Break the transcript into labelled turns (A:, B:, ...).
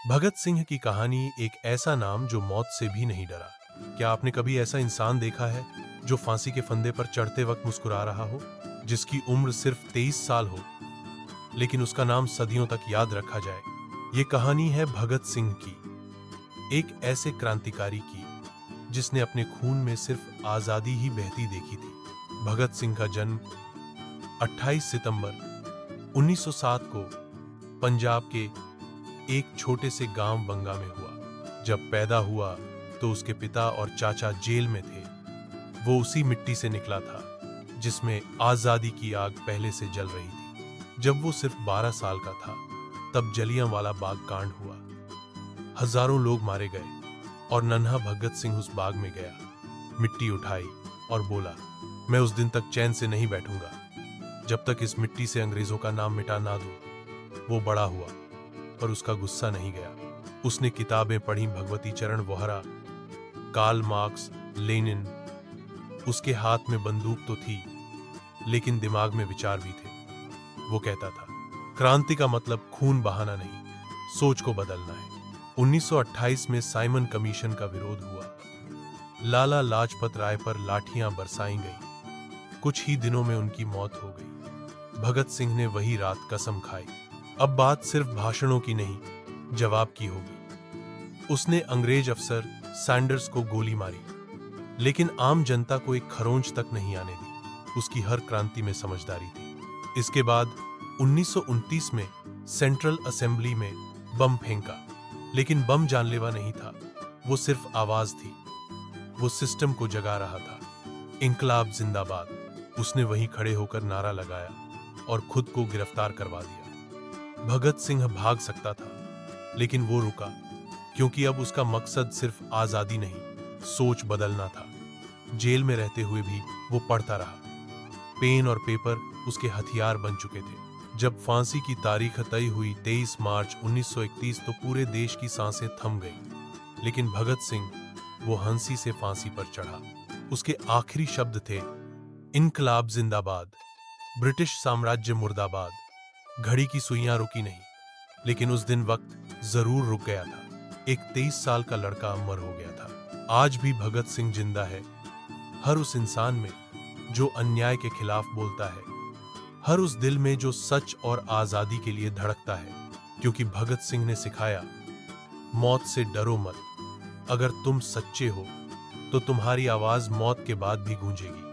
A: भगत सिंह की कहानी एक ऐसा नाम जो मौत से भी नहीं डरा। क्या आपने कभी ऐसा इंसान देखा है जो फांसी के फंदे पर चढ़ते वक्त मुस्कुरा रहा हो, जिसकी उम्र सिर्फ 23 साल हो, लेकिन उसका नाम सदियों तक याद रखा जाए? ये कहानी है भगत सिंह की, एक ऐसे क्रांतिकारी की जिसने अपने खून में सिर्फ आजादी ही बहती देखी थी। भगत सिंह का जन्म 28 सितंबर 1907 को पंजाब के एक छोटे से गांव बंगा में हुआ। जब पैदा हुआ तो उसके पिता और चाचा जेल में थे। वो उसी मिट्टी से निकला था जिसमें आजादी की आग पहले से जल रही थी। जब वो सिर्फ 12 साल का था तब जलियांवाला बाग कांड हुआ। हजारों लोग मारे गए और नन्हा भगत सिंह उस बाग में गया, मिट्टी उठाई और बोला, मैं उस दिन तक चैन से नहीं बैठूंगा जब तक इस मिट्टी से अंग्रेजों का नाम मिटा ना दूं। वो बड़ा हुआ पर उसका गुस्सा नहीं गया। उसने किताबें पढ़ी, भगवती चरण वोहरा, कार्ल मार्क्स, लेनिन। उसके हाथ में बंदूक तो थी लेकिन दिमाग में विचार भी थे। वो कहता था, क्रांति का मतलब खून बहाना नहीं, सोच को बदलना है। 1928 में साइमन कमीशन का विरोध हुआ। लाला लाजपत राय पर लाठियां बरसाई गई। कुछ ही दिनों में उनकी मौत हो गई। भगत सिंह ने वही रात कसम खाई, अब बात सिर्फ भाषणों की नहीं, जवाब की होगी। उसने अंग्रेज अफसर सैंडर्स को गोली मारी, लेकिन आम जनता को एक खरोंच तक नहीं आने दी। उसकी हर क्रांति में समझदारी थी। इसके बाद 1929 में सेंट्रल असेंबली में बम फेंका, लेकिन बम जानलेवा नहीं था, वो सिर्फ आवाज थी। वो सिस्टम को जगा रहा था। इंकलाब जिंदाबाद। उसने वहीं खड़े होकर नारा लगाया और खुद को गिरफ्तार करवा दिया। भगत सिंह भाग सकता था, लेकिन वो रुका, क्योंकि अब उसका मकसद सिर्फ आजादी नहीं, सोच बदलना था। जेल में रहते हुए भी वो पढ़ता रहा। पेन और पेपर उसके हथियार बन चुके थे। जब फांसी की तारीख तय हुई 23 मार्च 1931 तो पूरे देश की सांसें थम गईं। लेकिन भगत सिंह वो हंसी से फांसी पर चढ़ा। उसके आखिरी शब्द थे, इनकलाब जिंदाबाद, ब्रिटिश साम्राज्य मुर्दाबाद। घड़ी की सुइयां रुकी नहीं, लेकिन उस दिन वक्त जरूर रुक गया था। एक 23 साल का लड़का अमर हो गया था। आज भी भगत सिंह जिंदा है, हर उस इंसान में जो अन्याय के खिलाफ बोलता है, हर उस दिल में जो सच और आजादी के लिए धड़कता है। क्योंकि भगत सिंह ने सिखाया, मौत से डरो मत, अगर तुम सच्चे हो तो तुम्हारी आवाज मौत के बाद भी गूंजेगी।